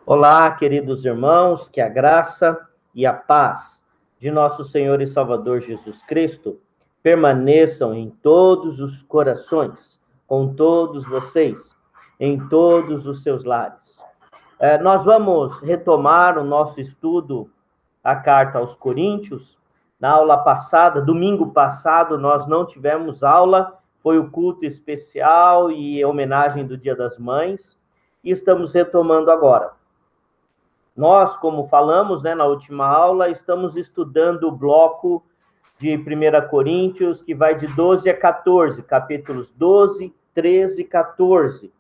Olá, queridos irmãos, que a graça e a paz de nosso Senhor e Salvador Jesus Cristo permaneçam em todos os corações, com todos vocês, em todos os seus lares. Nós vamos retomar o nosso estudo, a carta aos Coríntios. Na aula passada, domingo passado, nós não tivemos aula, foi o culto especial e homenagem do Dia das Mães, e estamos retomando agora. Nós, como falamos, na última aula, estamos estudando o bloco de 1 Coríntios, que vai de 12 a 14, capítulos 12, 13 e 14,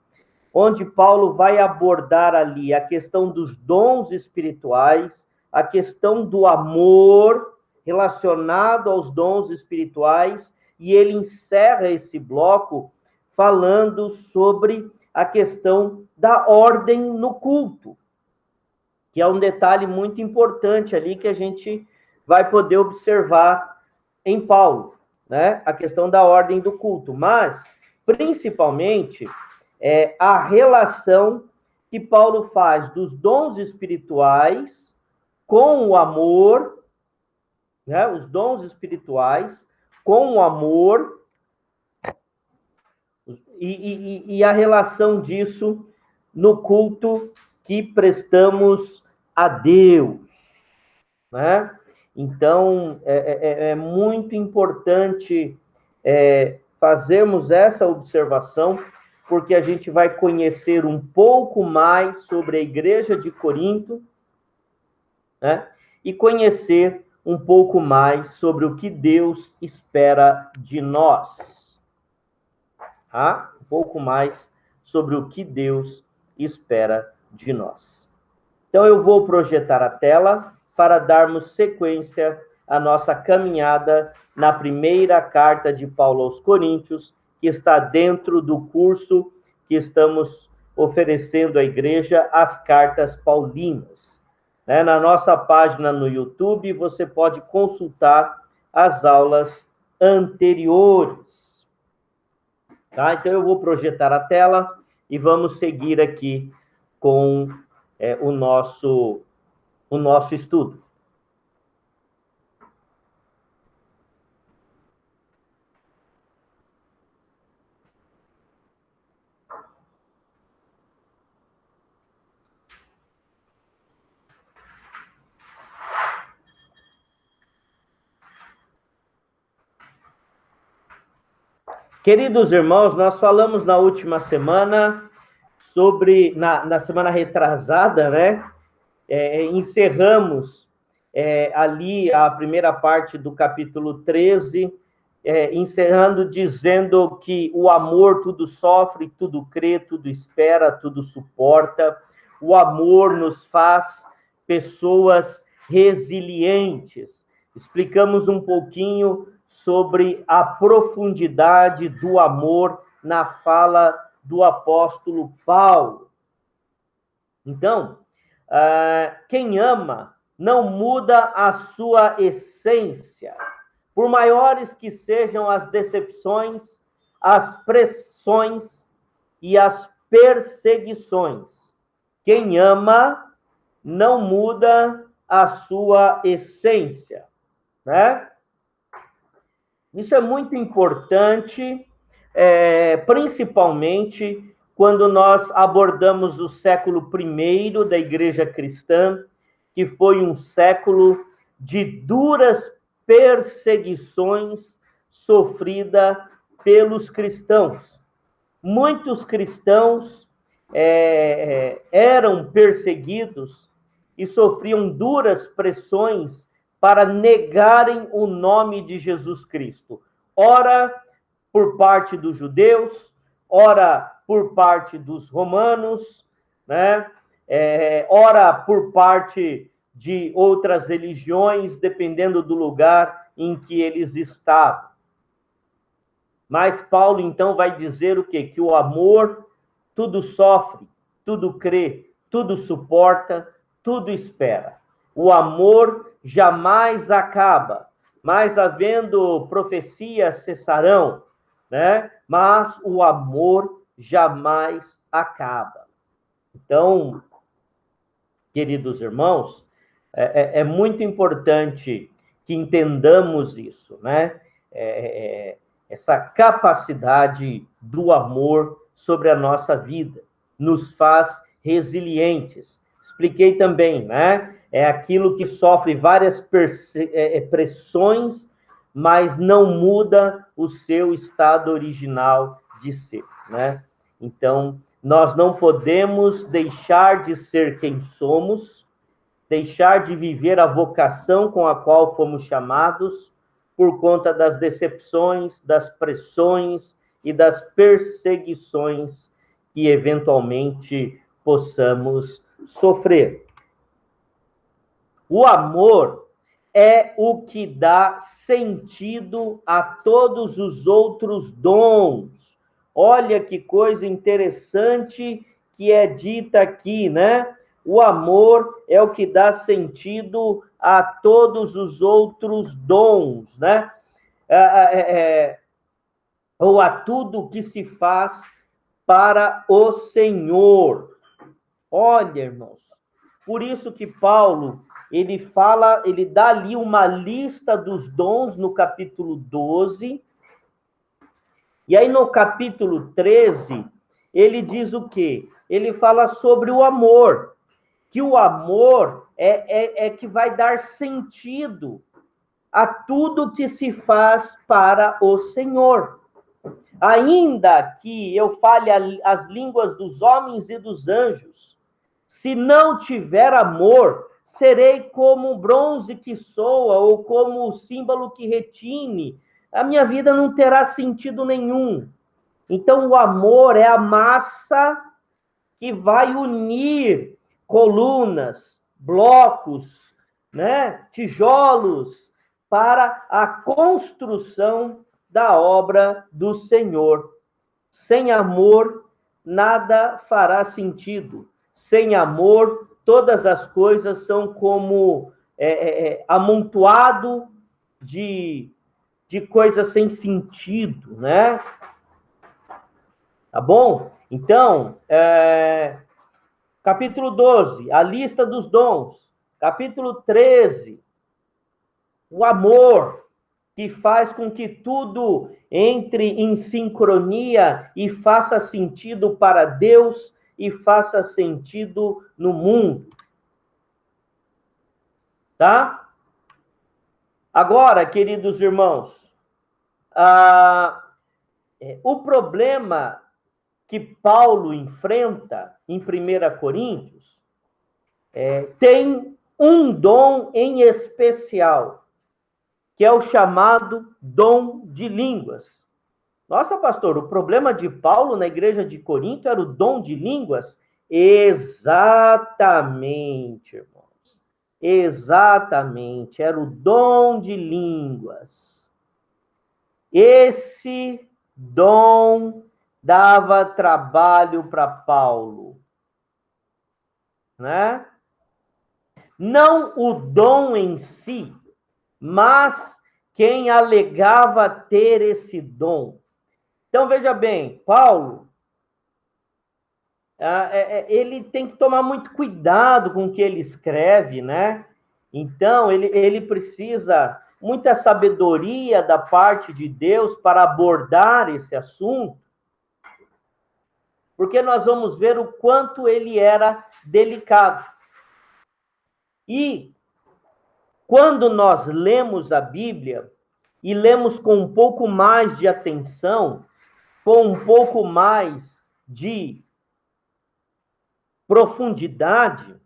onde Paulo vai abordar ali a questão dos dons espirituais, a questão do amor relacionado aos dons espirituais, e ele encerra esse bloco falando sobre a questão da ordem no culto, que é um detalhe muito importante ali que a gente vai poder observar em Paulo, né? A questão da ordem do culto, mas principalmente a relação que Paulo faz dos dons espirituais com o amor, né? Os dons espirituais com o amor e a relação disso no culto que prestamos a Deus, né? Então, é muito importante fazermos essa observação, porque a gente vai conhecer um pouco mais sobre a igreja de Corinto, né? E conhecer um pouco mais sobre o que Deus espera de nós. Tá? Um pouco mais sobre o que Deus espera de nós. Então, eu vou projetar a tela para darmos sequência à nossa caminhada na primeira carta de Paulo aos Coríntios, que está dentro do curso que estamos oferecendo à igreja, as cartas paulinas. Na nossa página no YouTube, você pode consultar as aulas anteriores. Tá? Então, eu vou projetar a tela e vamos seguir aqui com o nosso estudo. Queridos irmãos, nós falamos na última semana sobre, na semana retrasada, né? Encerramos ali a primeira parte do capítulo 13, encerrando dizendo que o amor tudo sofre, tudo crê, tudo espera, tudo suporta. O amor nos faz pessoas resilientes. Explicamos um pouquinho sobre a profundidade do amor na fala do apóstolo Paulo. Então, quem ama não muda a sua essência. Por maiores que sejam as decepções, as pressões e as perseguições, quem ama não muda a sua essência, né? Isso é muito importante, principalmente quando nós abordamos o século I da Igreja Cristã, que foi um século de duras perseguições sofrida pelos cristãos. Muitos cristãos eram perseguidos e sofriam duras pressões para negarem o nome de Jesus Cristo. Ora por parte dos judeus, ora por parte dos romanos, né? Ora por parte de outras religiões, dependendo do lugar em que eles estavam. Mas Paulo, então, vai dizer o quê? Que o amor tudo sofre, tudo crê, tudo suporta, tudo espera. O amor jamais acaba, mas havendo profecias cessarão, né? Mas o amor jamais acaba. Então, queridos irmãos, é muito importante que entendamos isso, né? Essa capacidade do amor sobre a nossa vida nos faz resilientes. Expliquei também, né? É aquilo que sofre várias pressões, mas não muda o seu estado original de ser, né? Então, nós não podemos deixar de ser quem somos, deixar de viver a vocação com a qual fomos chamados, por conta das decepções, das pressões e das perseguições que eventualmente possamos sofrer. O amor é o que dá sentido a todos os outros dons. Olha que coisa interessante que é dita aqui, né? O amor é o que dá sentido a todos os outros dons, né? Ou a tudo que se faz para o Senhor. Olha, irmãos, por isso que Paulo, ele dá ali uma lista dos dons no capítulo 12, e aí no capítulo 13, ele diz o quê? Ele fala sobre o amor, que o amor é que vai dar sentido a tudo que se faz para o Senhor. Ainda que eu fale as línguas dos homens e dos anjos, se não tiver amor, serei como o bronze que soa ou como o símbolo que retine. A minha vida não terá sentido nenhum. Então, o amor é a massa que vai unir colunas, blocos, né, tijolos para a construção da obra do Senhor. Sem amor, nada fará sentido. Sem amor, todas as coisas são como amontoado de coisas sem sentido, né? Tá bom? Então, capítulo 12, a lista dos dons. Capítulo 13, o amor, que faz com que tudo entre em sincronia e faça sentido para Deus e faça sentido no mundo. Tá? Agora, queridos irmãos, o problema que Paulo enfrenta em 1 Coríntios tem um dom em especial, que é o chamado dom de línguas. Nossa, pastor, o problema de Paulo na igreja de Corinto era o dom de línguas? Exatamente, irmãos. Exatamente, era o dom de línguas. Esse dom dava trabalho para Paulo, né? Não o dom em si, mas quem alegava ter esse dom. Então, veja bem, Paulo, ele tem que tomar muito cuidado com o que ele escreve, né? Então, ele precisa muita sabedoria da parte de Deus para abordar esse assunto, porque nós vamos ver o quanto ele era delicado. E quando nós lemos a Bíblia, e lemos com um pouco mais de atenção, com um pouco mais de profundidade,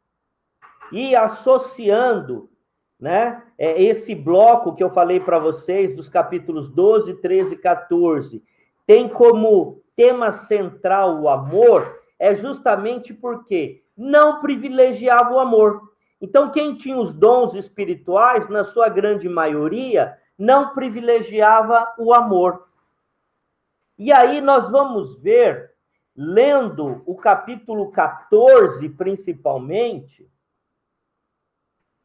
e associando, né, esse bloco que eu falei para vocês, dos capítulos 12, 13 e 14, tem como tema central o amor, é justamente porque não privilegiava o amor. Então, quem tinha os dons espirituais, na sua grande maioria, não privilegiava o amor. E aí nós vamos ver, lendo o capítulo 14, principalmente,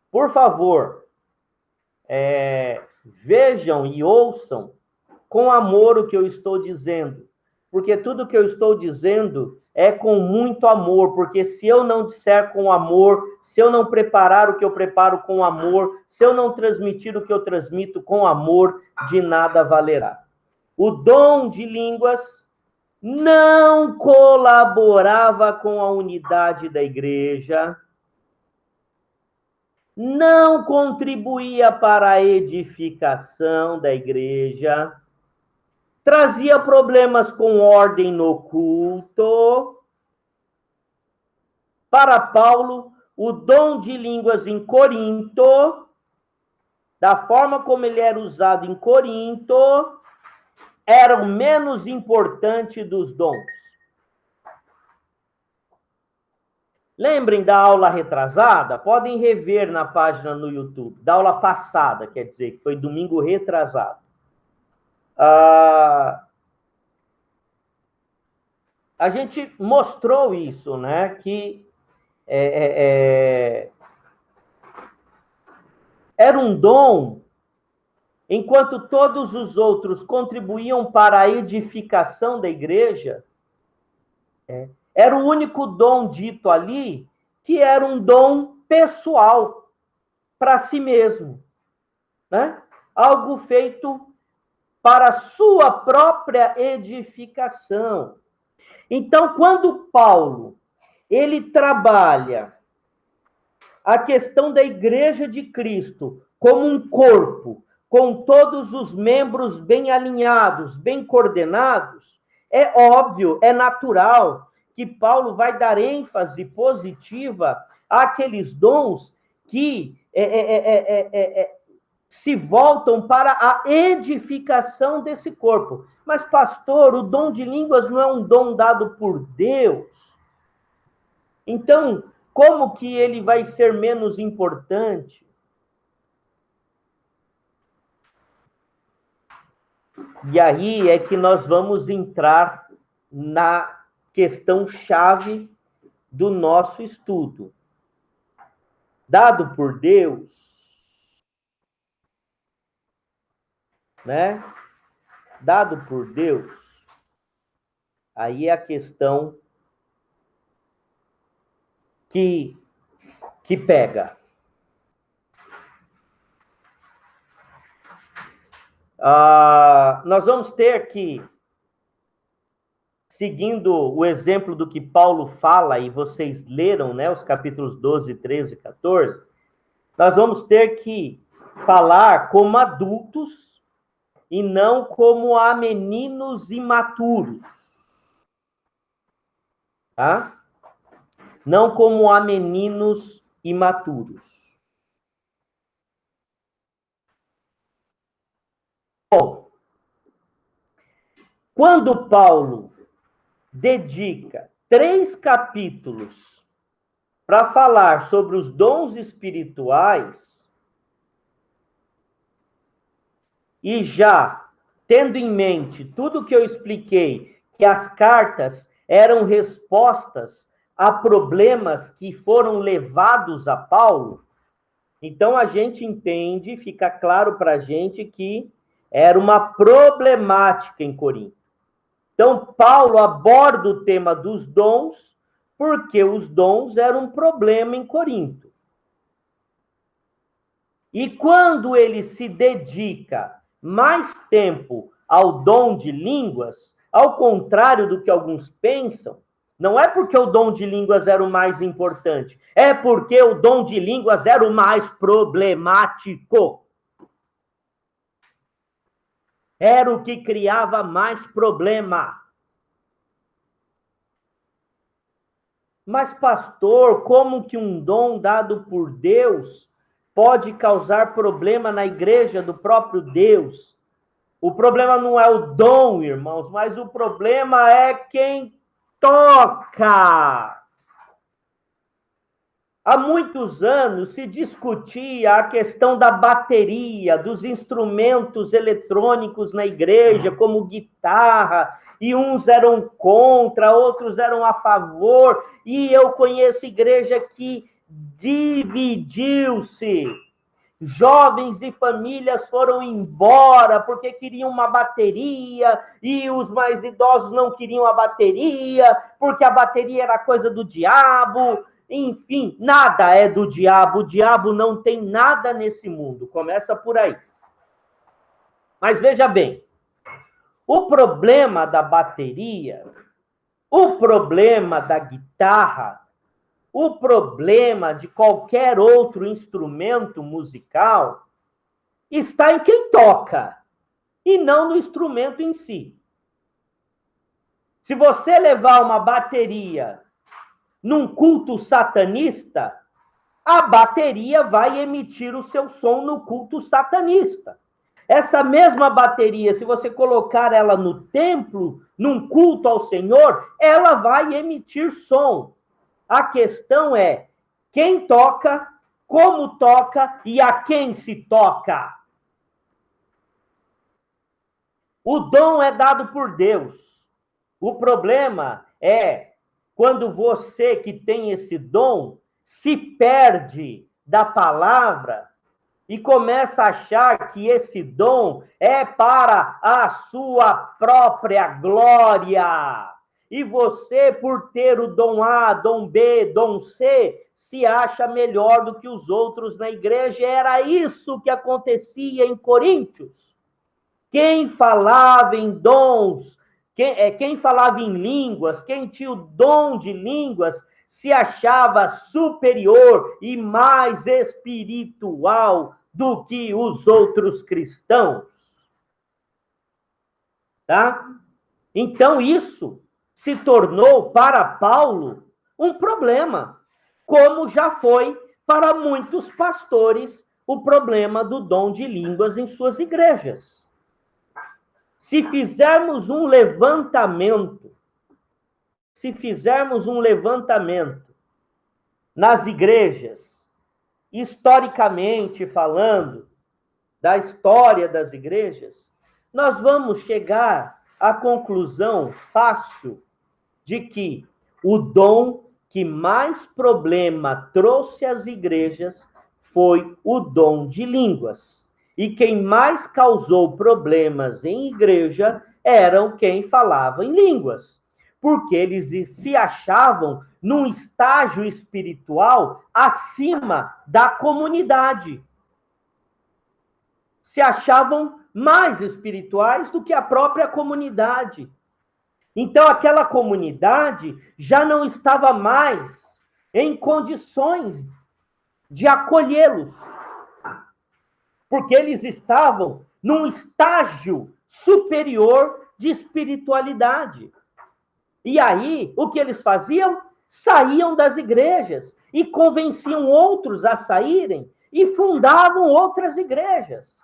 por favor, vejam e ouçam com amor o que eu estou dizendo, porque tudo que eu estou dizendo é com muito amor, porque se eu não disser com amor, se eu não preparar o que eu preparo com amor, se eu não transmitir o que eu transmito com amor, de nada valerá. O dom de línguas não colaborava com a unidade da igreja, não contribuía para a edificação da igreja, trazia problemas com ordem no culto. Para Paulo, o dom de línguas em Corinto, da forma como ele era usado em Corinto, era o menos importante dos dons. Lembrem da aula retrasada? Podem rever na página no YouTube. Da aula passada, quer dizer, que foi domingo retrasado. A gente mostrou isso, né? Que era um dom, enquanto todos os outros contribuíam para a edificação da igreja, era o único dom dito ali que era um dom pessoal, para si mesmo, né? Algo feito para sua própria edificação. Então, quando Paulo ele trabalha a questão da igreja de Cristo como um corpo, com todos os membros bem alinhados, bem coordenados, é óbvio, é natural que Paulo vai dar ênfase positiva àqueles dons que se voltam para a edificação desse corpo. Mas, pastor, o dom de línguas não é um dom dado por Deus? Então, como que ele vai ser menos importante? E aí é que nós vamos entrar na questão chave do nosso estudo. Dado por Deus, né? Dado por Deus, aí é a questão que pega. Nós vamos ter que, seguindo o exemplo do que Paulo fala, e vocês leram, né, os capítulos 12, 13 e 14, nós vamos ter que falar como adultos e não como a meninos imaturos. Tá? Não como a meninos imaturos. Bom, quando Paulo dedica 3 capítulos para falar sobre os dons espirituais, e já tendo em mente tudo que eu expliquei, que as cartas eram respostas a problemas que foram levados a Paulo, então a gente entende, fica claro para a gente que era uma problemática em Corinto. Então, Paulo aborda o tema dos dons, porque os dons eram um problema em Corinto. E quando ele se dedica mais tempo ao dom de línguas, ao contrário do que alguns pensam, não é porque o dom de línguas era o mais importante, é porque o dom de línguas era o mais problemático. Era o que criava mais problema. Mas, pastor, como que um dom dado por Deus pode causar problema na igreja do próprio Deus? O problema não é o dom, irmãos, mas o problema é quem toca. Há muitos anos se discutia a questão da bateria, dos instrumentos eletrônicos na igreja, como guitarra, e uns eram contra, outros eram a favor, e eu conheço igreja que dividiu-se. Jovens e famílias foram embora porque queriam uma bateria e os mais idosos não queriam a bateria porque a bateria era coisa do diabo. Enfim, nada é do diabo. O diabo não tem nada nesse mundo. Começa por aí. Mas veja bem, o problema da bateria, o problema da guitarra, o problema de qualquer outro instrumento musical está em quem toca e não no instrumento em si. Se você levar uma bateria num culto satanista, a bateria vai emitir o seu som no culto satanista. Essa mesma bateria, se você colocar ela no templo, num culto ao Senhor, ela vai emitir som. A questão é quem toca, como toca e a quem se toca. O dom é dado por Deus. O problema é quando você que tem esse dom se perde da palavra e começa a achar que esse dom é para a sua própria glória. E você, por ter o dom A, dom B, dom C, se acha melhor do que os outros na igreja. Era isso que acontecia em Coríntios. Quem falava em dons, quem falava em línguas, quem tinha o dom de línguas, se achava superior e mais espiritual do que os outros cristãos. Tá? Então, isso se tornou para Paulo um problema, como já foi para muitos pastores o problema do dom de línguas em suas igrejas. Se fizermos um levantamento nas igrejas, historicamente falando, da história das igrejas, nós vamos chegar à conclusão fácil de que o dom que mais problema trouxe às igrejas foi o dom de línguas. E quem mais causou problemas em igreja eram quem falava em línguas, porque eles se achavam num estágio espiritual acima da comunidade. Se achavam mais espirituais do que a própria comunidade. Então, aquela comunidade já não estava mais em condições de acolhê-los, porque eles estavam num estágio superior de espiritualidade. E aí, o que eles faziam? Saíam das igrejas e convenciam outros a saírem e fundavam outras igrejas.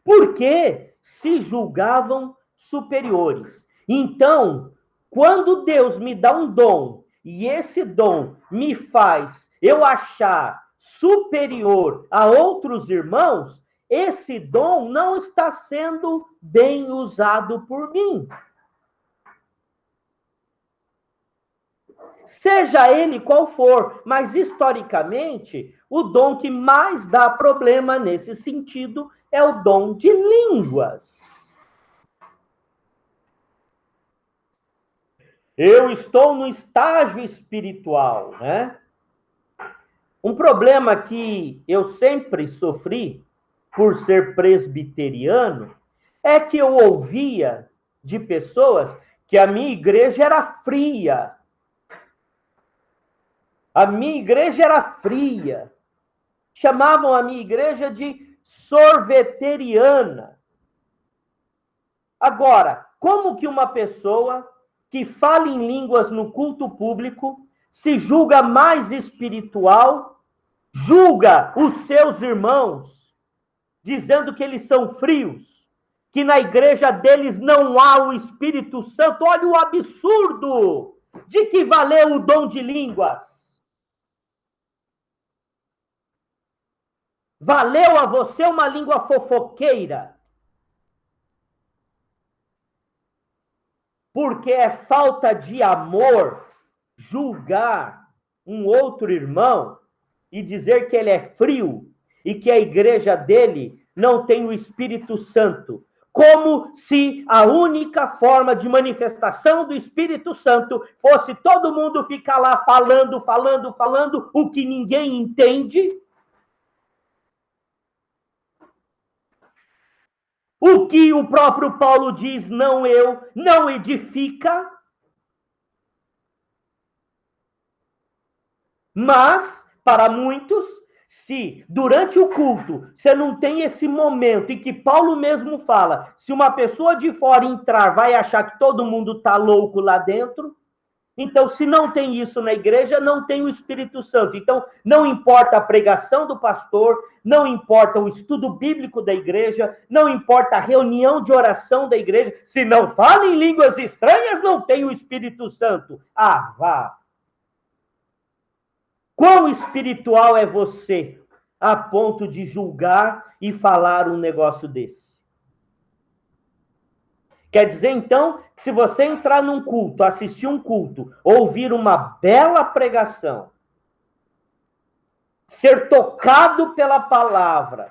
Porque se julgavam superiores. Então, quando Deus me dá um dom, e esse dom me faz eu achar superior a outros irmãos, esse dom não está sendo bem usado por mim. Seja ele qual for, mas historicamente, o dom que mais dá problema nesse sentido é o dom de línguas. Eu estou no estágio espiritual, né? Um problema que eu sempre sofri por ser presbiteriano é que eu ouvia de pessoas que a minha igreja era fria. A minha igreja era fria. Chamavam a minha igreja de sorveteriana. Agora, como que uma pessoa que fala em línguas no culto público se julga mais espiritual, julga os seus irmãos, dizendo que eles são frios, que na igreja deles não há o Espírito Santo? Olha o absurdo! De que valeu o dom de línguas? Valeu a você uma língua fofoqueira? Porque é falta de amor julgar um outro irmão e dizer que ele é frio e que a igreja dele não tem o Espírito Santo, como se a única forma de manifestação do Espírito Santo fosse todo mundo ficar lá falando o que ninguém entende. O que o próprio Paulo diz, não edifica. Mas, para muitos, se durante o culto você não tem esse momento em que Paulo mesmo fala, se uma pessoa de fora entrar, vai achar que todo mundo está louco lá dentro. Então, se não tem isso na igreja, não tem o Espírito Santo. Então, não importa a pregação do pastor, não importa o estudo bíblico da igreja, não importa a reunião de oração da igreja, se não fala em línguas estranhas, não tem o Espírito Santo. Ah, vá! Quão espiritual é você a ponto de julgar e falar um negócio desse? Quer dizer, então, que se você entrar num culto, assistir um culto, ouvir uma bela pregação, ser tocado pela palavra,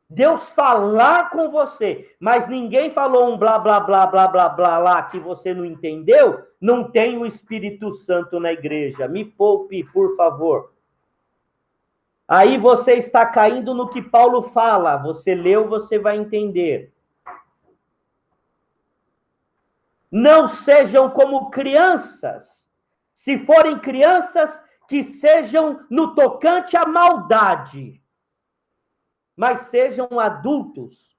Deus falar com você, mas ninguém falou um blá, blá, blá, blá, blá, blá lá que você não entendeu, não tem o Espírito Santo na igreja. Me poupe, por favor. Aí você está caindo no que Paulo fala. Você leu, você vai entender. Não sejam como crianças. Se forem crianças, que sejam no tocante à maldade. Mas sejam adultos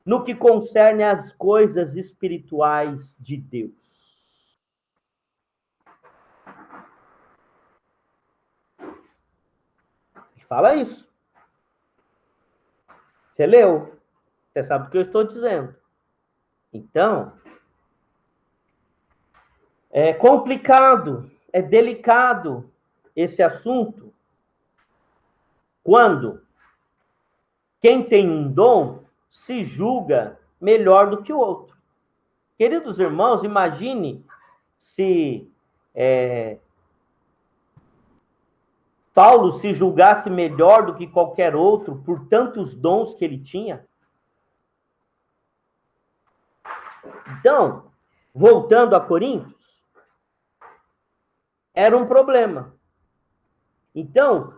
no que concerne às coisas espirituais de Deus. Fala isso. Você leu? Você sabe o que eu estou dizendo. Então, é complicado, é delicado esse assunto quando quem tem um dom se julga melhor do que o outro. Queridos irmãos, imagine se Paulo se julgasse melhor do que qualquer outro por tantos dons que ele tinha. Então, voltando a Coríntios, era um problema. Então,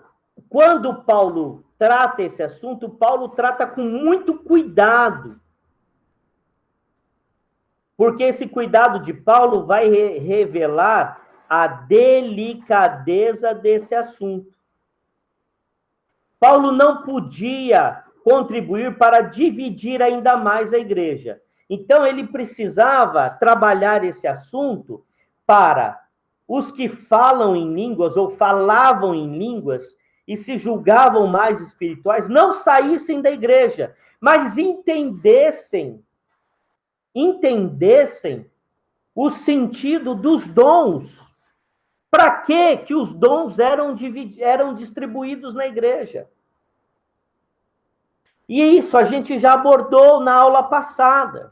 quando Paulo trata esse assunto, Paulo trata com muito cuidado. Porque esse cuidado de Paulo vai revelar a delicadeza desse assunto. Paulo não podia contribuir para dividir ainda mais a igreja. Então, ele precisava trabalhar esse assunto para os que falam em línguas ou falavam em línguas e se julgavam mais espirituais, não saíssem da igreja, mas entendessem o sentido dos dons. Para que os dons eram distribuídos na igreja? E isso a gente já abordou na aula passada.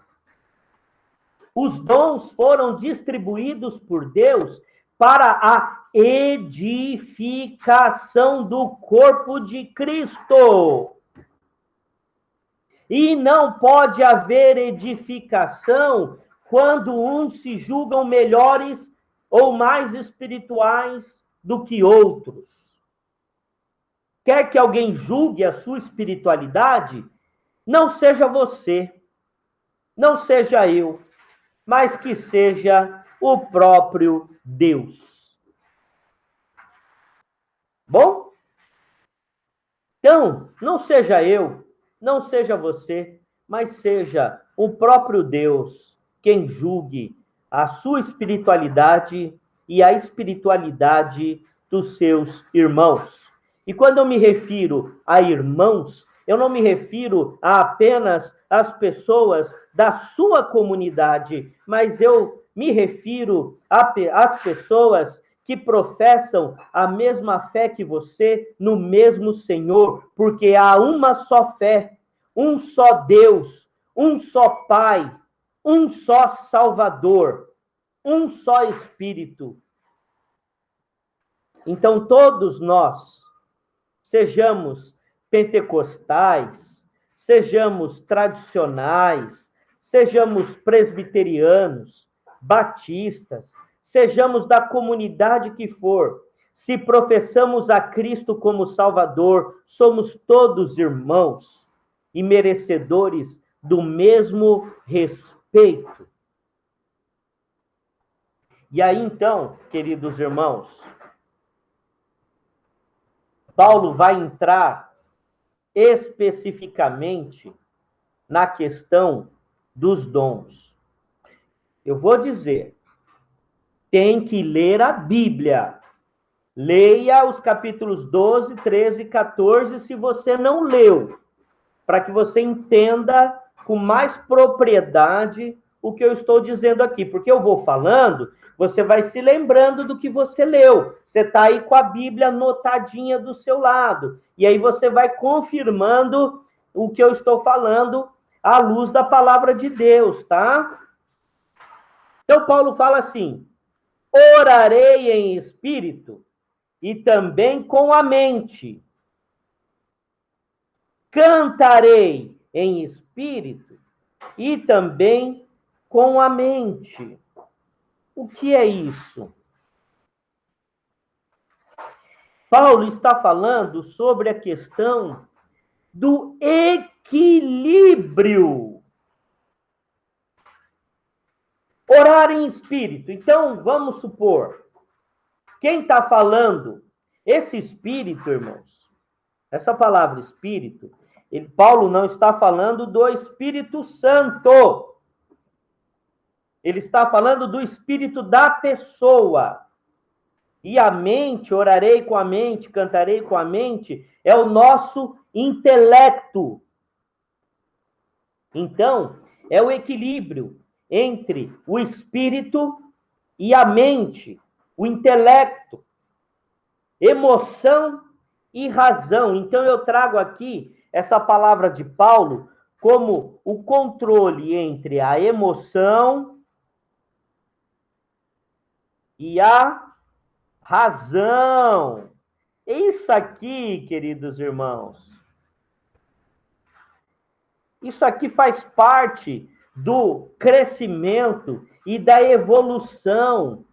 Os dons foram distribuídos por Deus para a edificação do corpo de Cristo. E não pode haver edificação quando uns se julgam melhores ou mais espirituais do que outros. Quer que alguém julgue a sua espiritualidade? Não seja você, não seja eu, mas que seja o próprio Deus. Bom? Então, não seja eu, não seja você, mas seja o próprio Deus quem julgue a sua espiritualidade e a espiritualidade dos seus irmãos. E quando eu me refiro a irmãos, eu não me refiro a apenas as pessoas da sua comunidade, mas eu me refiro às pessoas que professam a mesma fé que você no mesmo Senhor, porque há uma só fé, um só Deus, um só Pai, um só Salvador, um só Espírito. Então, todos nós, sejamos pentecostais, sejamos tradicionais, sejamos presbiterianos, batistas, sejamos da comunidade que for, se professamos a Cristo como Salvador, somos todos irmãos e merecedores do mesmo respeito. E aí, então, queridos irmãos, Paulo vai entrar especificamente na questão dos dons. Eu vou dizer, tem que ler a Bíblia. Leia os capítulos 12, 13 e 14, se você não leu, para que você entenda com mais propriedade o que eu estou dizendo aqui. Porque eu vou falando, você vai se lembrando do que você leu. Você está aí com a Bíblia anotadinha do seu lado. E aí você vai confirmando o que eu estou falando à luz da palavra de Deus, tá? Então, Paulo fala assim: orarei em espírito e também com a mente. Cantarei em espírito e também com a mente. O que é isso? Paulo está falando sobre a questão do equilíbrio. Orar em espírito. Então, vamos supor, quem está falando, esse espírito, irmãos, essa palavra espírito, Paulo não está falando do Espírito Santo. Ele está falando do espírito da pessoa. E a mente, orarei com a mente, cantarei com a mente, é o nosso intelecto. Então, é o equilíbrio entre o espírito e a mente, o intelecto, emoção e razão. Então, eu trago aqui essa palavra de Paulo como o controle entre a emoção e a razão. Isso aqui, queridos irmãos, isso aqui faz parte do crescimento e da evolução.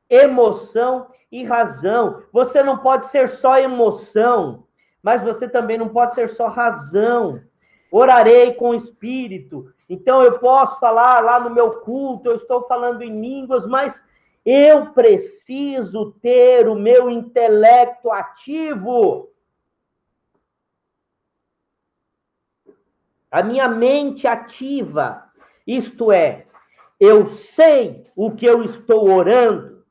Emoção e razão. Você não pode ser só emoção, mas você também não pode ser só razão. Orarei com o espírito. Então eu posso falar lá no meu culto, eu estou falando em línguas, mas eu preciso ter o meu intelecto ativo. A minha mente ativa. Isto é, eu sei o que eu estou orando.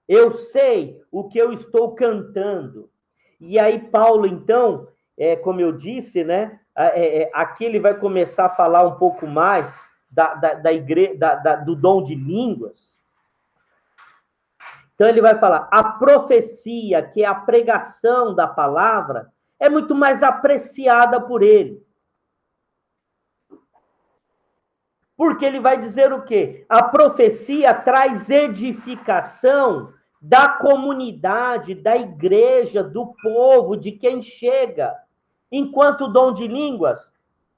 Eu sei o que eu estou cantando. E aí Paulo, então, como eu disse, né? Aqui ele vai começar a falar um pouco mais do dom de línguas. Então ele vai falar, a profecia, que é a pregação da palavra, é muito mais apreciada por ele. Porque ele vai dizer o quê? A profecia traz edificação da comunidade, da igreja, do povo, de quem chega. Enquanto o dom de línguas,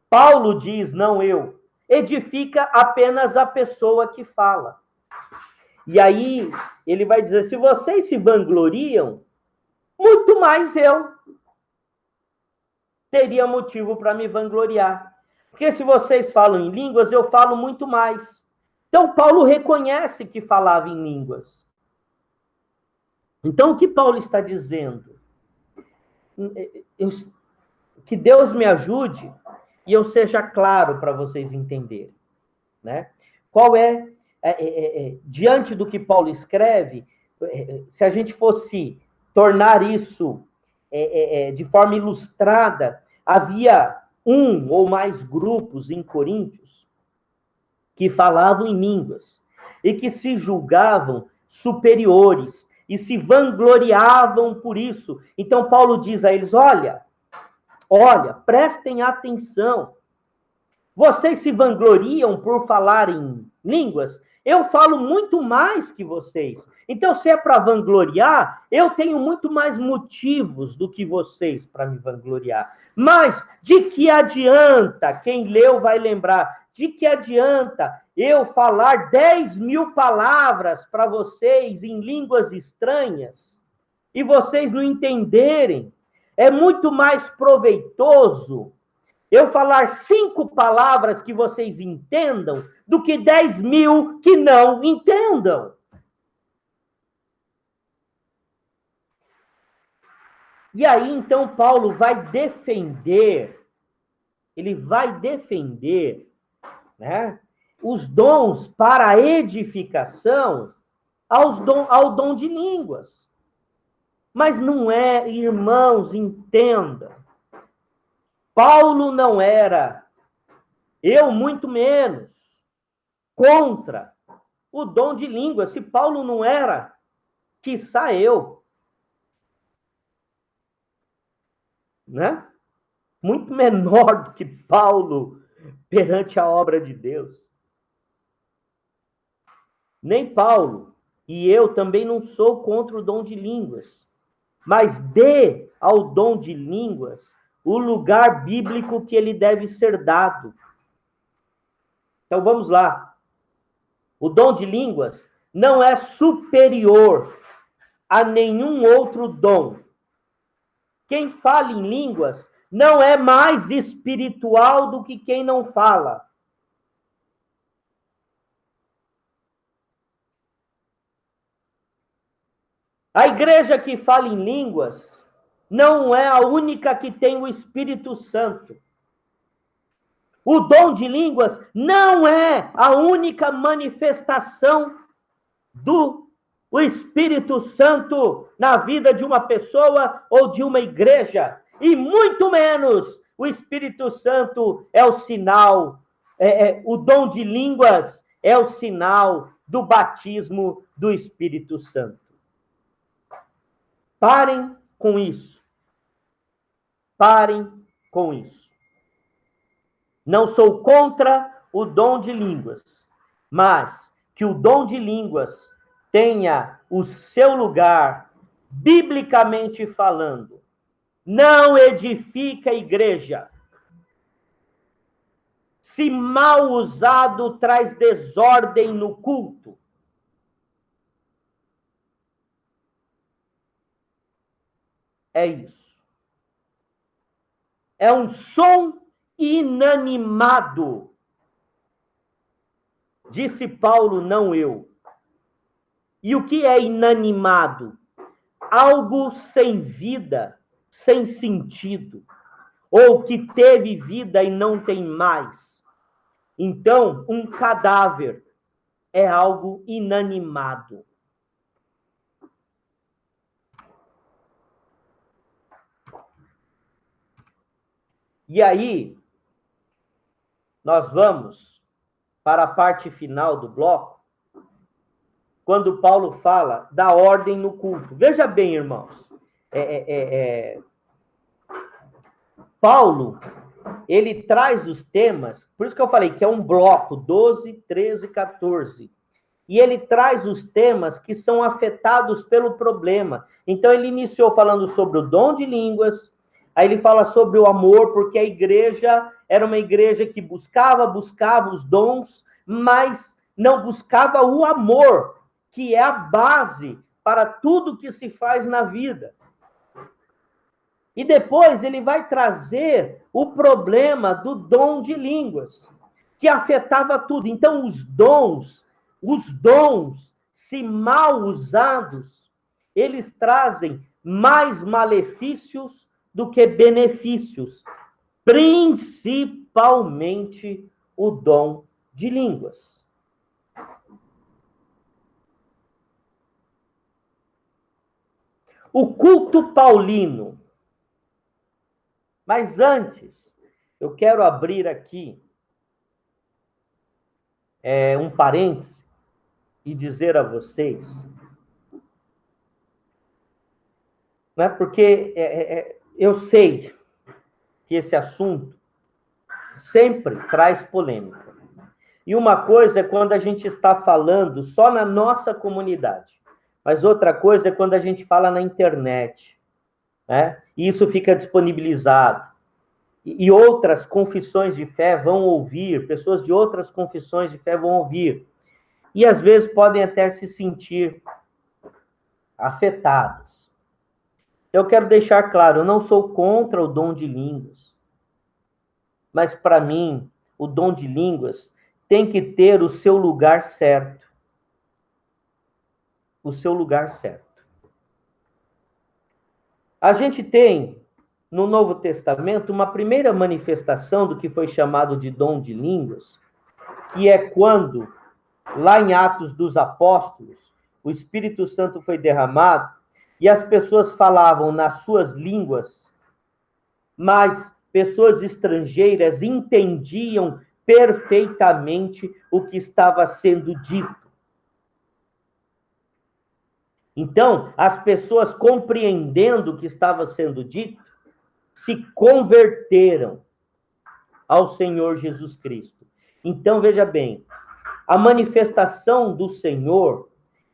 Paulo diz, não eu, edifica apenas a pessoa que fala. E aí ele vai dizer, se vocês se vangloriam, muito mais eu teria motivo para me vangloriar. Porque se vocês falam em línguas, eu falo muito mais. Então, Paulo reconhece que falava em línguas. Então, o que Paulo está dizendo? Que Deus me ajude e eu seja claro para vocês entenderem. Né? Qual diante do que Paulo escreve, se a gente fosse tornar isso de forma ilustrada, havia um ou mais grupos em Coríntios que falavam em línguas e que se julgavam superiores e se vangloriavam por isso. Então Paulo diz a eles, olha, prestem atenção. Vocês se vangloriam por falar em línguas? Eu falo muito mais que vocês. Então, se é para vangloriar, eu tenho muito mais motivos do que vocês para me vangloriar. Mas de que adianta, quem leu vai lembrar, de que adianta eu falar 10.000 palavras para vocês em línguas estranhas e vocês não entenderem? É muito mais proveitoso eu falar 5 palavras que vocês entendam do que 10.000 que não entendam. E aí, então, Paulo vai defender, né, os dons para a edificação ao dom de línguas. Mas não é, irmãos, entenda. Paulo não era, eu muito menos, contra o dom de línguas. Se Paulo não era, quiçá eu. Né? Muito menor do que Paulo perante a obra de Deus. Nem Paulo e eu também não sou contra o dom de línguas, mas dê ao dom de línguas o lugar bíblico que ele deve ser dado. Então vamos lá. O dom de línguas não é superior a nenhum outro dom. Quem fala em línguas não é mais espiritual do que quem não fala. A igreja que fala em línguas não é a única que tem o Espírito Santo. O dom de línguas não é a única manifestação do Espírito Santo na vida de uma pessoa ou de uma igreja. E muito menos o Espírito Santo é o sinal, o dom de línguas é o sinal do batismo do Espírito Santo. Parem com isso. Parem com isso. Não sou contra o dom de línguas, mas que o dom de línguas tenha o seu lugar, biblicamente falando. Não edifica a igreja. Se mal usado, traz desordem no culto. É isso. É um som inanimado. Disse Paulo, não eu. E o que é inanimado? Algo sem vida, sem sentido, ou que teve vida e não tem mais. Então, um cadáver é algo inanimado. E aí, nós vamos para a parte final do bloco, quando Paulo fala da ordem no culto. Veja bem, irmãos, Paulo, ele traz os temas, por isso que eu falei que é um bloco, 12, 13, 14. E ele traz os temas que são afetados pelo problema. Então, ele iniciou falando sobre o dom de línguas, aí ele fala sobre o amor, porque a igreja era uma igreja que buscava os dons, mas não buscava o amor, que é a base para tudo que se faz na vida. E depois ele vai trazer o problema do dom de línguas, que afetava tudo. Então, os dons, se mal usados, eles trazem mais malefícios do que benefícios, principalmente o dom de línguas. O culto paulino. Mas antes, eu quero abrir aqui um parêntese e dizer a vocês, né, porque eu sei que esse assunto sempre traz polêmica. E uma coisa é quando a gente está falando só na nossa comunidade, mas outra coisa é quando a gente fala na internet, né? E isso fica disponibilizado. E outras confissões de fé vão ouvir, pessoas de outras confissões de fé vão ouvir. E às vezes podem até se sentir afetadas. Eu quero deixar claro, eu não sou contra o dom de línguas. Mas para mim, o dom de línguas tem que ter o seu lugar certo. O seu lugar certo. A gente tem, no Novo Testamento, uma primeira manifestação do que foi chamado de dom de línguas, que é quando, lá em Atos dos Apóstolos, o Espírito Santo foi derramado e as pessoas falavam nas suas línguas, mas pessoas estrangeiras entendiam perfeitamente o que estava sendo dito. Então, as pessoas compreendendo o que estava sendo dito, se converteram ao Senhor Jesus Cristo. Então, veja bem, a manifestação do Senhor,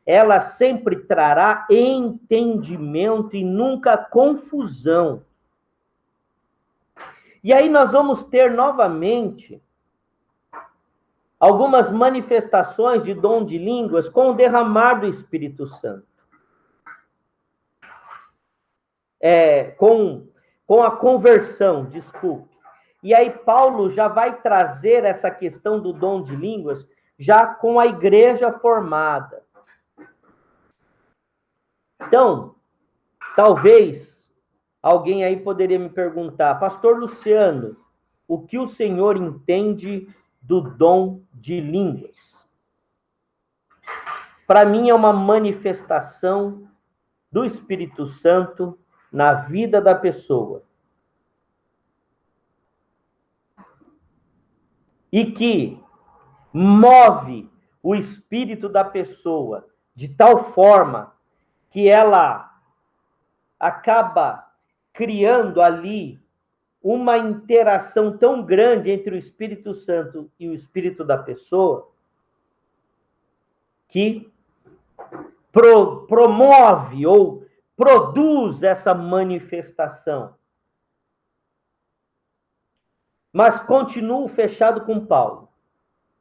ela sempre trará entendimento e nunca confusão. E aí nós vamos ter novamente algumas manifestações de dom de línguas com o derramar do Espírito Santo. Com a conversão, desculpe. E aí Paulo já vai trazer essa questão do dom de línguas já com a igreja formada. Então, talvez alguém aí poderia me perguntar, Pastor Luciano, o que o senhor entende do dom de línguas? Para mim é uma manifestação do Espírito Santo na vida da pessoa. E que move o espírito da pessoa de tal forma que ela acaba criando ali uma interação tão grande entre o Espírito Santo e o espírito da pessoa que promove ou produz essa manifestação. Mas continuo fechado com Paulo.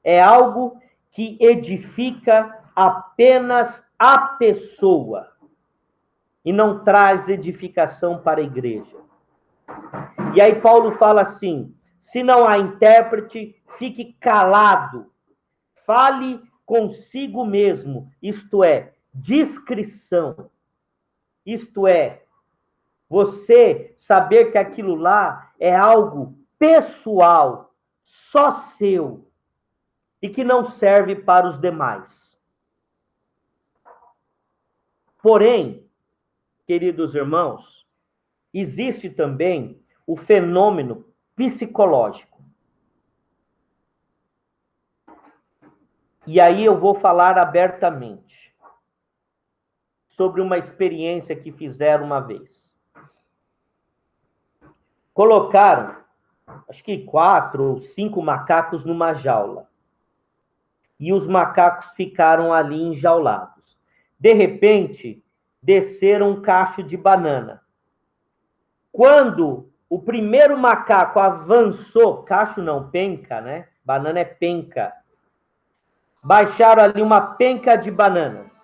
É algo que edifica apenas a pessoa e não traz edificação para a igreja. E aí Paulo fala assim, se não há intérprete, fique calado, fale consigo mesmo, isto é, discrição. Isto é, você saber que aquilo lá é algo pessoal, só seu, e que não serve para os demais. Porém, queridos irmãos, existe também o fenômeno psicológico. E aí eu vou falar abertamente sobre uma experiência que fizeram uma vez. Colocaram, acho que 4 ou 5 macacos numa jaula. E os macacos ficaram ali enjaulados. De repente, desceram um cacho de banana. Quando o primeiro macaco avançou, cacho não, penca, né? Banana é penca. Baixaram ali uma penca de bananas.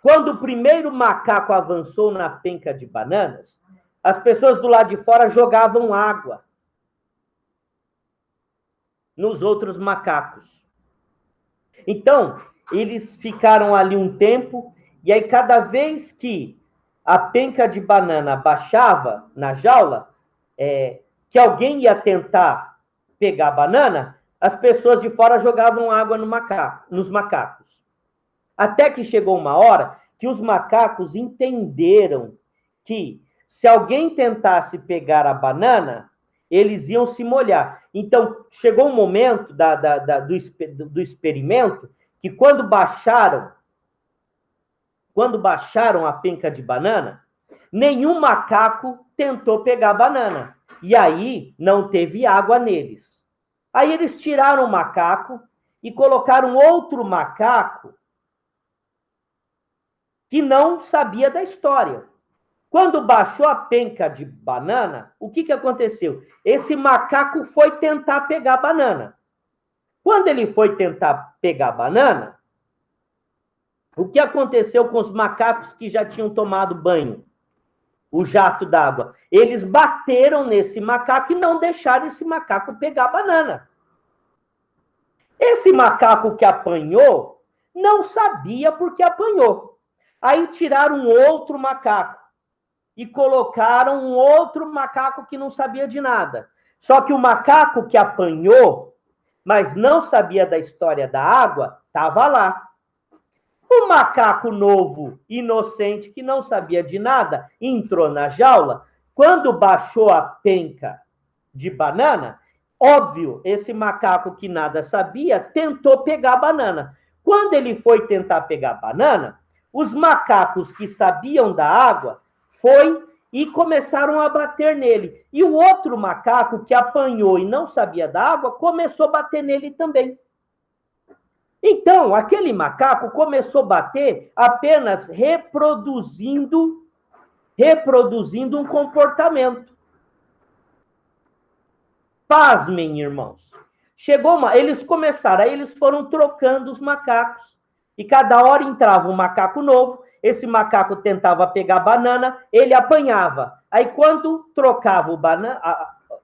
Quando o primeiro macaco avançou na penca de bananas, as pessoas do lado de fora jogavam água nos outros macacos. Então, eles ficaram ali um tempo, e aí cada vez que a penca de banana baixava na jaula, que alguém ia tentar pegar a banana, as pessoas de fora jogavam água nos macacos. Até que chegou uma hora que os macacos entenderam que se alguém tentasse pegar a banana, eles iam se molhar. Então, chegou um momento do experimento que quando baixaram a penca de banana, nenhum macaco tentou pegar a banana. E aí não teve água neles. Aí eles tiraram o macaco e colocaram outro macaco que não sabia da história. Quando baixou a penca de banana, o que aconteceu? Esse macaco foi tentar pegar a banana. Quando ele foi tentar pegar a banana, o que aconteceu com os macacos que já tinham tomado banho? O jato d'água. Eles bateram nesse macaco e não deixaram esse macaco pegar a banana. Esse macaco que apanhou não sabia por que apanhou. Aí tiraram um outro macaco e colocaram um outro macaco que não sabia de nada. Só que o macaco que apanhou, mas não sabia da história da água, estava lá. O macaco novo, inocente, que não sabia de nada, entrou na jaula. Quando baixou a penca de banana, óbvio, esse macaco que nada sabia tentou pegar a banana. Quando ele foi tentar pegar a banana, os macacos que sabiam da água foi e começaram a bater nele. E o outro macaco que apanhou e não sabia da água começou a bater nele também. Então, aquele macaco começou a bater apenas reproduzindo um comportamento. Pasmem, irmãos. Eles começaram, aí eles foram trocando os macacos. E cada hora entrava um macaco novo, esse macaco tentava pegar a banana, ele apanhava. Aí quando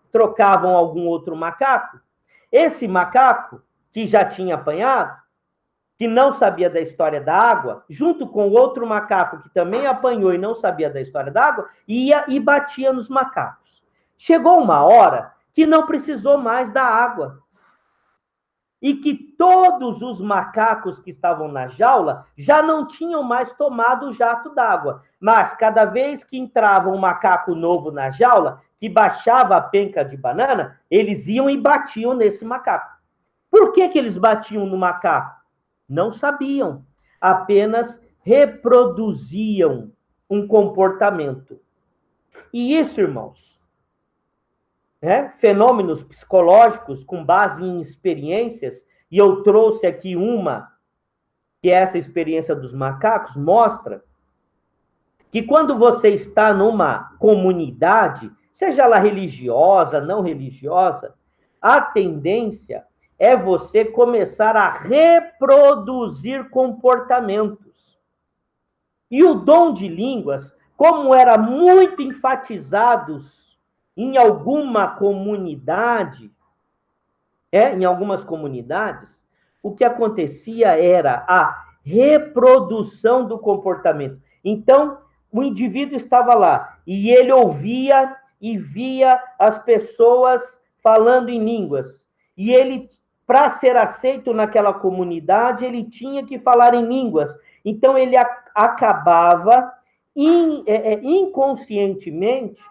trocavam algum outro macaco, esse macaco que já tinha apanhado, que não sabia da história da água, junto com outro macaco que também apanhou e não sabia da história da água, ia e batia nos macacos. Chegou uma hora que não precisou mais da água. E que todos os macacos que estavam na jaula já não tinham mais tomado o jato d'água. Mas cada vez que entrava um macaco novo na jaula, que baixava a penca de banana, eles iam e batiam nesse macaco. Por que eles batiam no macaco? Não sabiam, apenas reproduziam um comportamento. E isso, irmãos, fenômenos psicológicos com base em experiências, e eu trouxe aqui uma, que é essa experiência dos macacos, mostra que quando você está numa comunidade, seja ela religiosa, não religiosa, a tendência é você começar a reproduzir comportamentos. E o dom de línguas, como era muito enfatizados em alguma comunidade, em algumas comunidades, o que acontecia era a reprodução do comportamento. Então, o indivíduo estava lá e ele ouvia e via as pessoas falando em línguas. E ele, para ser aceito naquela comunidade, ele tinha que falar em línguas. Então, ele acabava inconscientemente,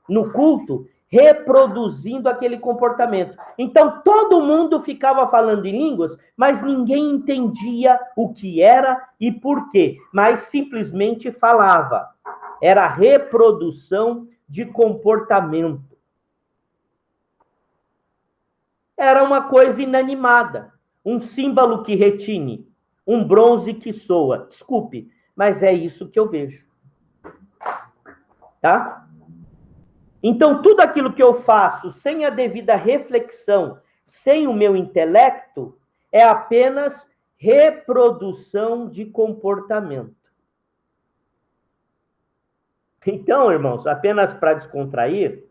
no culto, reproduzindo aquele comportamento. Então, todo mundo ficava falando em línguas, mas ninguém entendia o que era e por quê, mas simplesmente falava. Era a reprodução de comportamento. Era uma coisa inanimada, um símbolo que retine, um bronze que soa. Desculpe, mas é isso que eu vejo. Tá? Então, tudo aquilo que eu faço sem a devida reflexão, sem o meu intelecto, é apenas reprodução de comportamento. Então, irmãos, apenas para descontrair,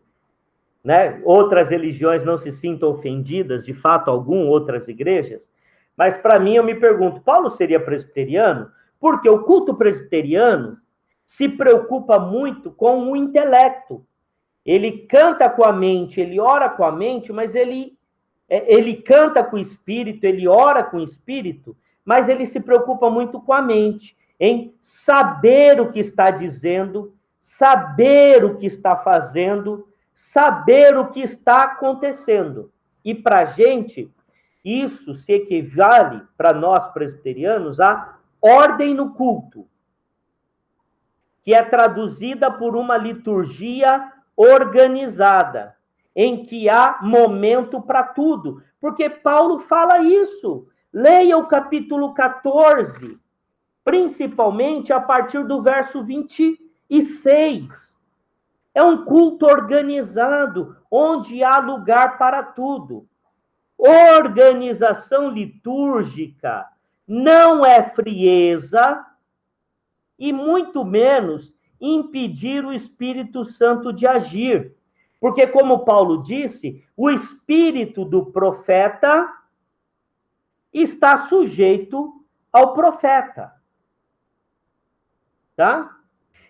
outras religiões não se sintam ofendidas, de fato algum, outras igrejas, mas para mim eu me pergunto, Paulo seria presbiteriano? Porque o culto presbiteriano se preocupa muito com o intelecto. Ele canta com a mente, ele ora com a mente, mas ele canta com o espírito, ele ora com o espírito, mas ele se preocupa muito com a mente, em saber o que está dizendo, saber o que está fazendo, saber o que está acontecendo. E para a gente, isso se equivale, para nós presbiterianos, a ordem no culto, que é traduzida por uma liturgia organizada, em que há momento para tudo. Porque Paulo fala isso. Leia o capítulo 14, principalmente a partir do verso 26. É um culto organizado, onde há lugar para tudo. Organização litúrgica não é frieza e muito menos impedir o Espírito Santo de agir. Porque, como Paulo disse, o espírito do profeta está sujeito ao profeta. Tá?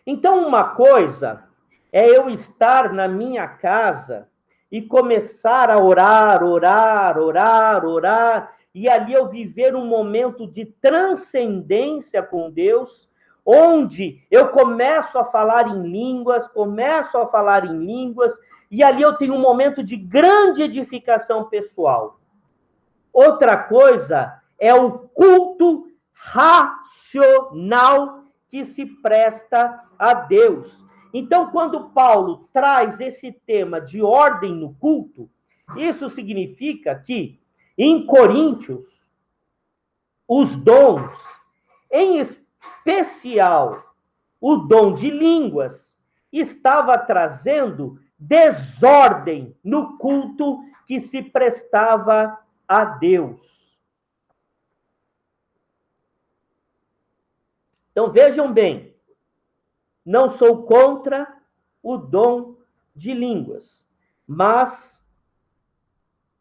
Então, uma coisa é eu estar na minha casa e começar a orar, e ali eu viver um momento de transcendência com Deus, onde eu começo a falar em línguas, e ali eu tenho um momento de grande edificação pessoal. Outra coisa é o culto racional que se presta a Deus. Então, quando Paulo traz esse tema de ordem no culto, isso significa que, em Coríntios, os dons, em especial o dom de línguas, estava trazendo desordem no culto que se prestava a Deus. Então, vejam bem, não sou contra o dom de línguas, mas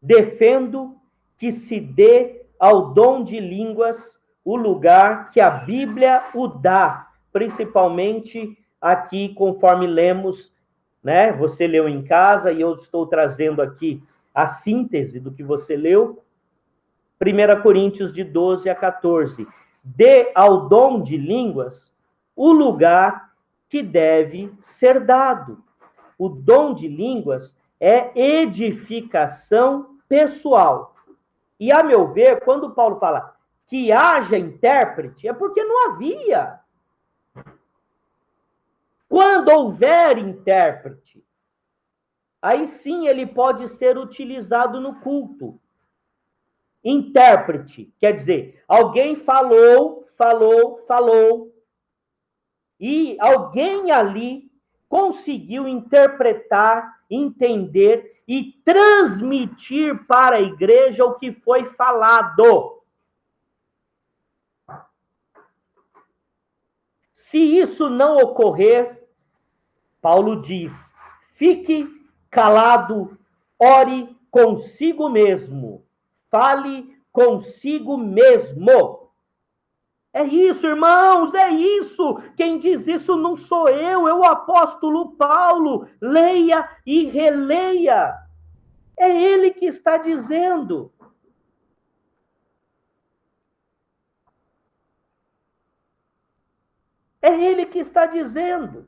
defendo que se dê ao dom de línguas o lugar que a Bíblia o dá, principalmente aqui, conforme lemos, né? Você leu em casa e eu estou trazendo aqui a síntese do que você leu. 1 Coríntios de 12 a 14. Dê ao dom de línguas o lugar que deve ser dado. O dom de línguas é edificação pessoal. E, a meu ver, quando Paulo fala que haja intérprete, é porque não havia. Quando houver intérprete, aí sim ele pode ser utilizado no culto. Intérprete, quer dizer, alguém falou, e alguém ali conseguiu interpretar, entender e transmitir para a igreja o que foi falado. Se isso não ocorrer, Paulo diz, fique calado, ore consigo mesmo, fale consigo mesmo. É isso, irmãos, é isso. Quem diz isso não sou eu, é o apóstolo Paulo. Leia e releia. É ele que está dizendo. É ele que está dizendo.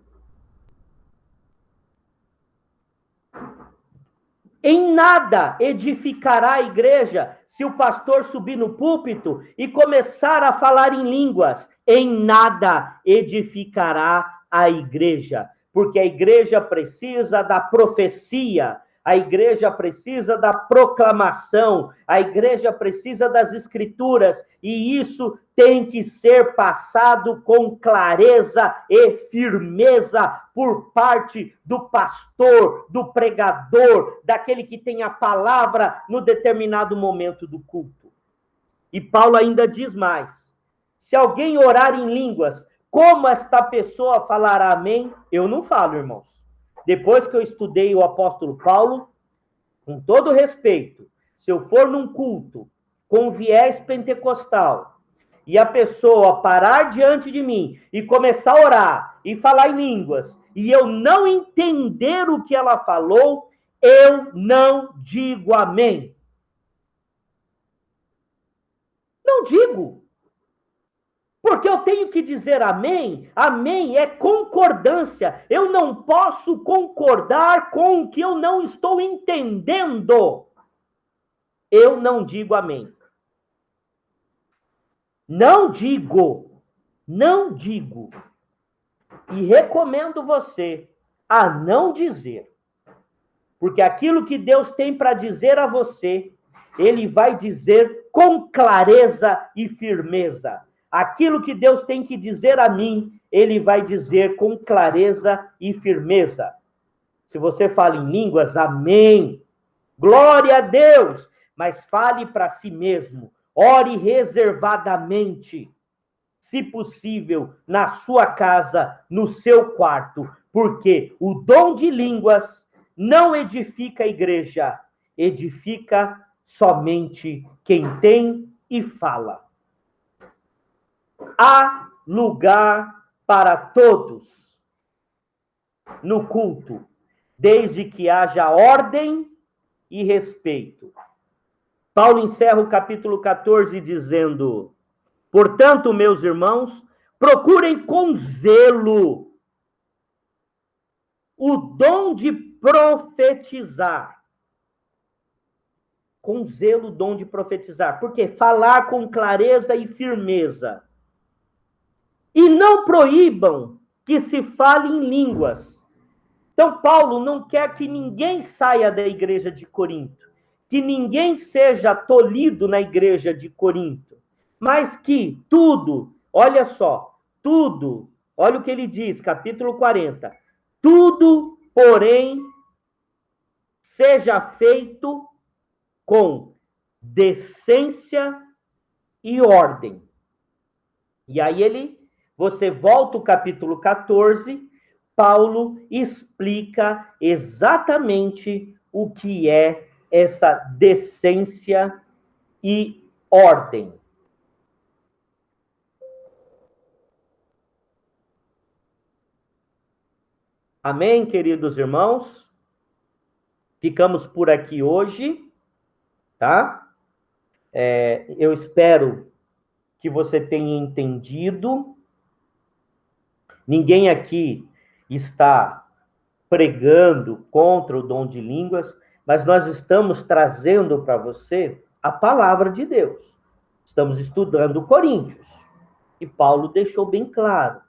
Em nada edificará a igreja se o pastor subir no púlpito e começar a falar em línguas. Em nada edificará a igreja, porque a igreja precisa da profecia, a igreja precisa da proclamação, a igreja precisa das escrituras, e isso tem que ser passado com clareza e firmeza por parte do pastor, do pregador, daquele que tem a palavra no determinado momento do culto. E Paulo ainda diz mais: se alguém orar em línguas, como esta pessoa falará amém? Eu não falo, irmãos. Depois que eu estudei o apóstolo Paulo, com todo respeito, se eu for num culto com viés pentecostal e a pessoa parar diante de mim e começar a orar e falar em línguas e eu não entender o que ela falou, eu não digo amém. Não digo. Porque eu tenho que dizer amém. Amém é concordância. Eu não posso concordar com o que eu não estou entendendo. Eu não digo amém. Não digo. Não digo. E recomendo você a não dizer. Porque aquilo que Deus tem para dizer a você ele vai dizer com clareza e firmeza. Aquilo que Deus tem que dizer a mim, ele vai dizer com clareza e firmeza. Se você fala em línguas, amém. Glória a Deus. Mas fale para si mesmo. Ore reservadamente. Se possível, na sua casa, no seu quarto. Porque o dom de línguas não edifica a igreja. Edifica somente quem tem e fala. Há lugar para todos no culto, desde que haja ordem e respeito. Paulo encerra o capítulo 14 dizendo: portanto, meus irmãos, procurem com zelo o dom de profetizar. Com zelo o dom de profetizar. Por quê? Falar com clareza e firmeza. E não proíbam que se fale em línguas. Então, Paulo não quer que ninguém saia da igreja de Corinto, que ninguém seja tolhido na igreja de Corinto, mas que tudo, olha só, tudo, olha o que ele diz, capítulo 40, tudo, porém, seja feito com decência e ordem. E aí você volta o capítulo 14, Paulo explica exatamente o que é essa decência e ordem. Amém, queridos irmãos? Ficamos por aqui hoje, tá? Eu espero que você tenha entendido. Ninguém aqui está pregando contra o dom de línguas, mas nós estamos trazendo para você a palavra de Deus. Estamos estudando Coríntios, e Paulo deixou bem claro.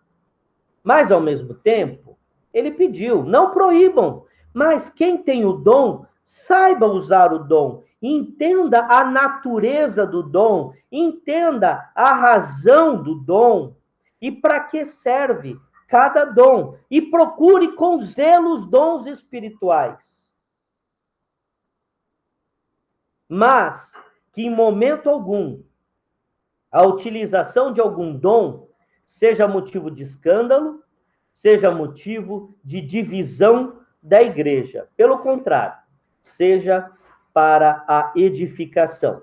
Mas, ao mesmo tempo, ele pediu, não proíbam, mas quem tem o dom, saiba usar o dom, entenda a natureza do dom, entenda a razão do dom e para que serve cada dom, e procure com zelo os dons espirituais. Mas que em momento algum a utilização de algum dom seja motivo de escândalo, seja motivo de divisão da igreja. Pelo contrário, seja para a edificação.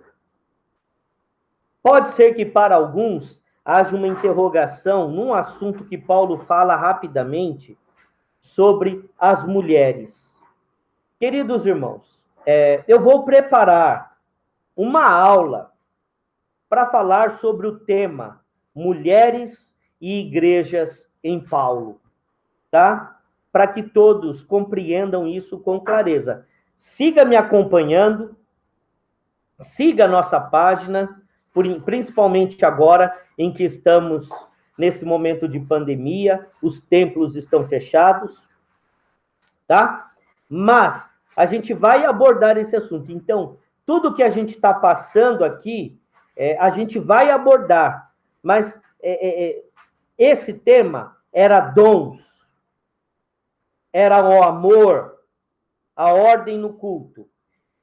Pode ser que para alguns haja uma interrogação num assunto que Paulo fala rapidamente sobre as mulheres. Queridos irmãos, eu vou preparar uma aula para falar sobre o tema mulheres e igrejas em Paulo, tá? Para que todos compreendam isso com clareza. Siga me acompanhando, siga a nossa página, principalmente agora em que estamos nesse momento de pandemia, os templos estão fechados, tá? Mas a gente vai abordar esse assunto. Então, tudo que a gente está passando aqui, a gente vai abordar, mas esse tema era dons, era o amor, a ordem no culto.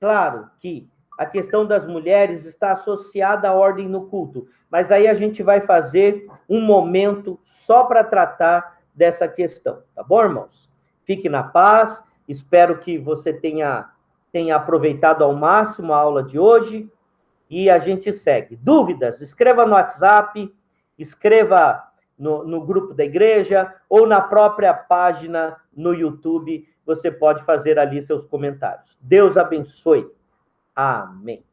Claro que a questão das mulheres está associada à ordem no culto, mas aí a gente vai fazer um momento só para tratar dessa questão, tá bom, irmãos? Fique na paz, espero que você tenha aproveitado ao máximo a aula de hoje, e a gente segue. Dúvidas? Escreva no WhatsApp, escreva no grupo da igreja, ou na própria página no YouTube, você pode fazer ali seus comentários. Deus abençoe. Amém.